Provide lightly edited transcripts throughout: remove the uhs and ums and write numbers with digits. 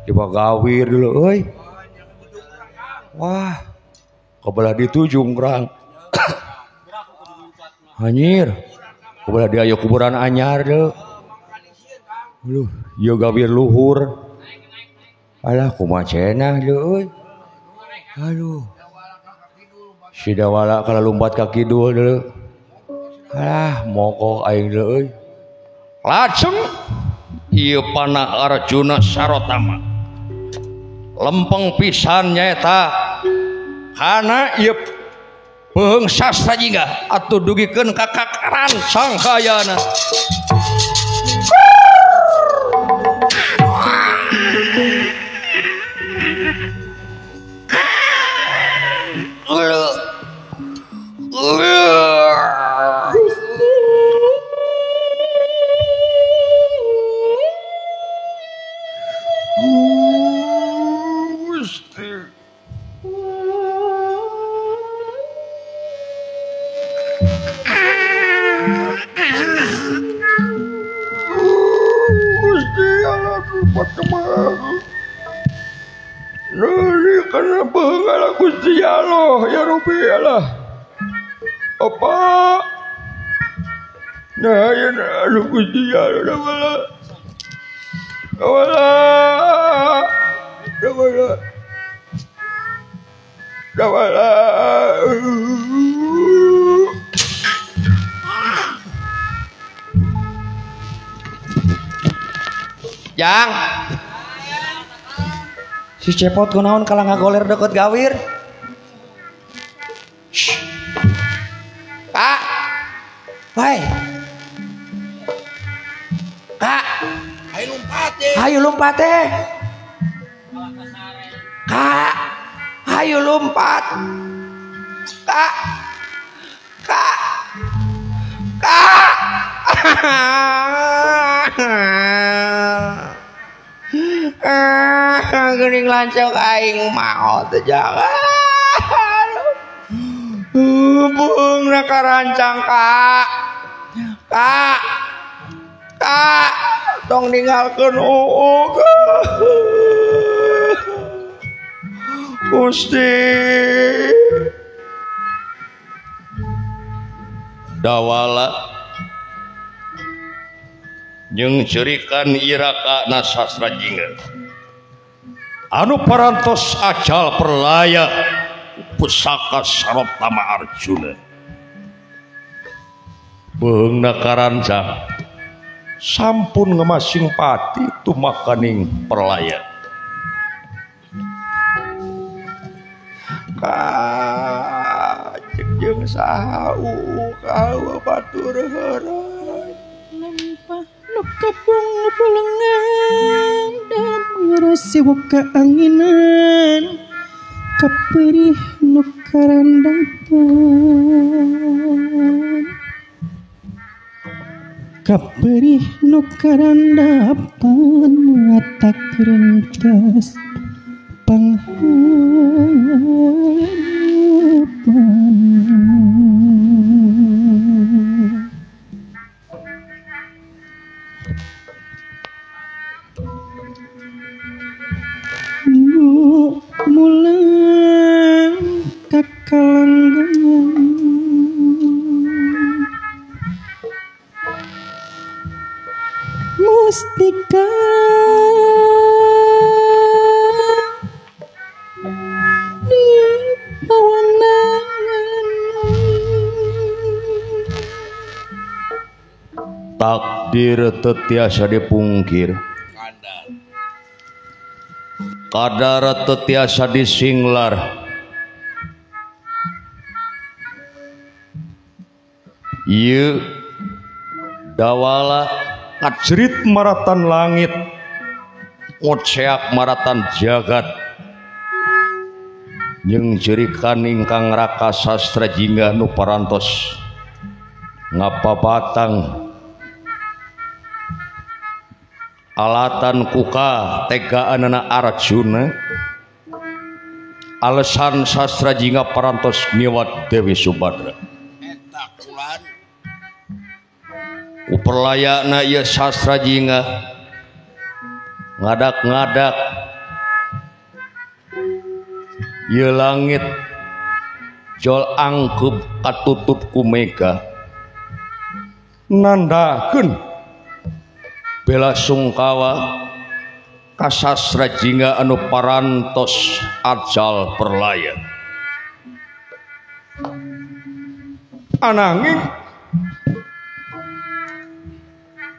coba gawir dulu euy. Wah kebelah ditu Junggrang anjir kebelah dia aya kuburan anyar deu aduh ieu gawir luhur alah kumaha cenah deu euy aduh si Dawala kalau lompat ka kidul deu alah mogok aing deu euy lajeng ieu panah Arjuna Sarotama lempeng pisan nyaeta kana ieu beung sastra jingga atuh dugikeun ka kakaran sanghayana Gusti Allah ya Rabbi Allah apa nah ya nah Gusti Allah dawala Jang si cepot kunaon kalau ngagoler deket gawir Kak woi Kak ayo lompat Kak ayo lompat Kak geuning lancok aing mau teh jangan beungna karancang Kak tong ninggalkeun Gusti Dawala jeung cerikan iraka na sastra jingga anu parantos ajal perlaya pusaka Sarotama Arjuna beungna karancang sampun ngemasing pati tumakaning perlaya kajeng jeung saha kawa batur heureuy lampah nu kapung pulengan dan ngarasiwa kaanginan kaperih nu karandapan kaperih nu karandapan mata kerentas pangharapan mulang kakalanggangan mustika di pawandangan takdir teu tiasa dipungkir kadar teu tiasa disinglar ieu Dawala ngajrit maratan langit ngoceak maratan jagat jeung jerikan ingkang raka sastra jingga nu parantos ngapabatang alatan kuka tegaanana Arjuna alasan sastra jingga parantos niwat Dewi Subadra uperlayana ieu sastra jingga ngadak-ngadak Ye langit jol angkub katutup ku mega nandakeun bela sungkawa kasastra jingga anu parantos ajal perlaya ananging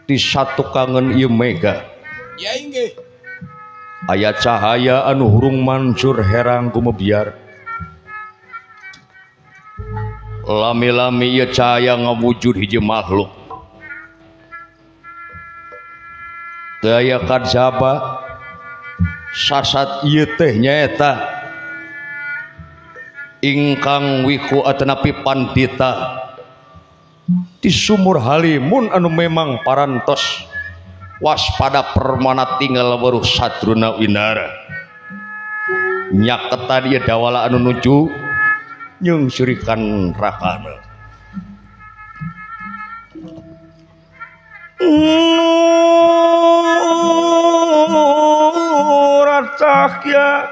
di satu kangen ieu mega ya inggih aya cahaya anu hurung mancur herang gumebiar lami-lami ieu cahaya ngawujud hiji makhluk daya kadzaba sasat ieu teh nyaeta ingkang wiku atenapi pandita di sumur halimun anu memang parantos waspada permana tinggal baru Sadruna Winara nyaketa dia dawala anu nuju nyungsurikan rakana nurat cahya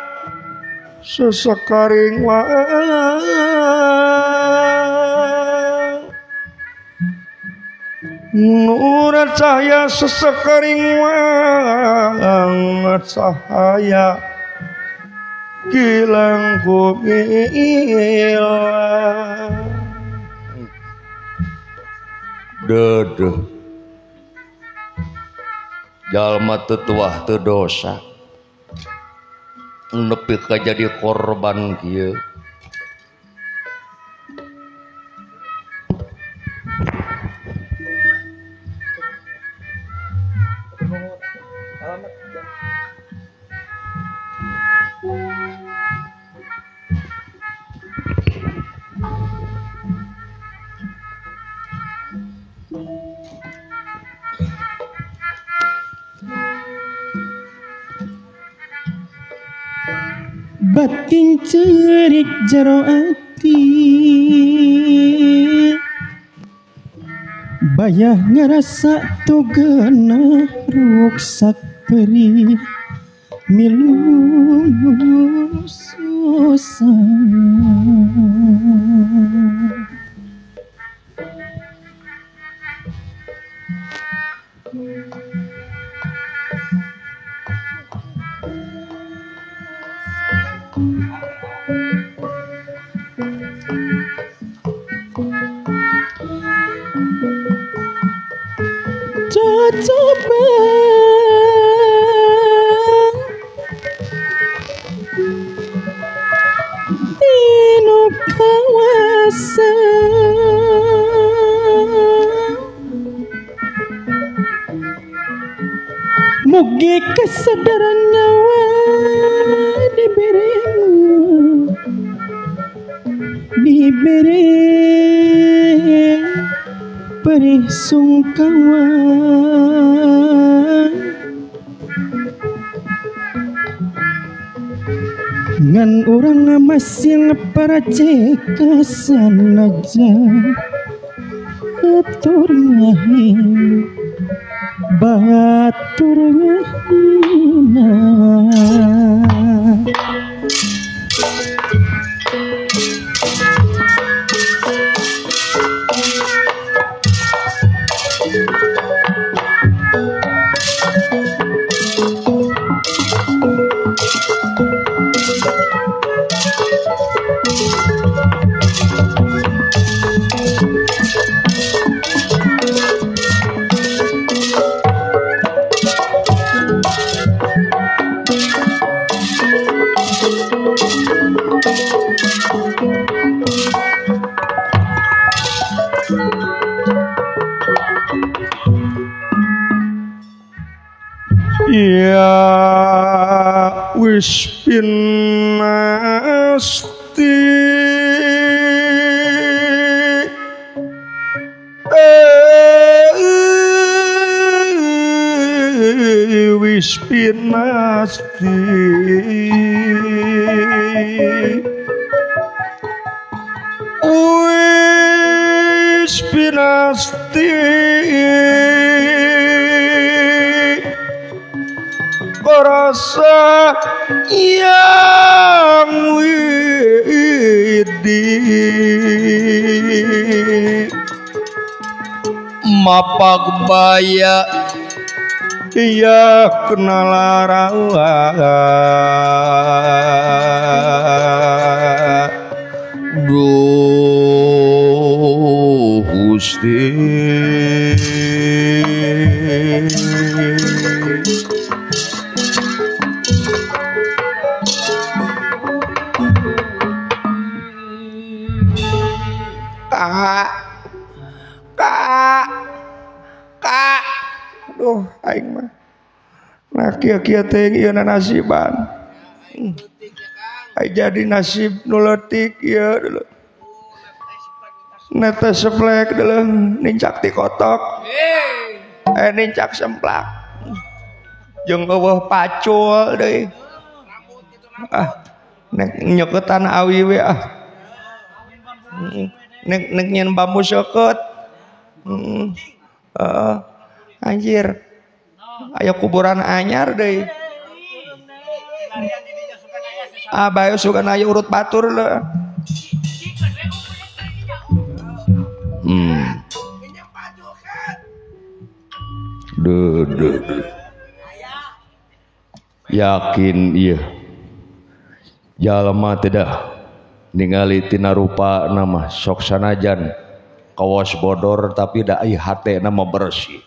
sesekaring wang nurat cahya sesekaring wang cahaya kilang kumilang dedeh jalma teu tuah teu dosa nepi ka jadi korban kieu batin cerik jero ati bayah ngerasa togana ruksak perih milu susah coba tino kawasan mugi kesadaran nyawa diberi perih sungkawan ngan urang masih paracekasan aja atur ngahina batur ngahina ya wis pinasti wis pinasti wis pinasti rasa yang Mapagbaya iya kenalarawa Duh Gusti kak kak kak aduh aing mah nah kia-kia teh ieu nasiban ai jadi nasib nu leutik ieu dulu nete seplek dulu nincak ti kotok nincak semplak jeung eueuh pacul deui nek nyoketan awi we nek nyen bambu seukeut anjir aya kuburan anyar deui bae sugan aya urut batur le yakin iya jalma tidak ningali tina rupa nama sok sanajan kawas bodor tapi da ai hate nama bersih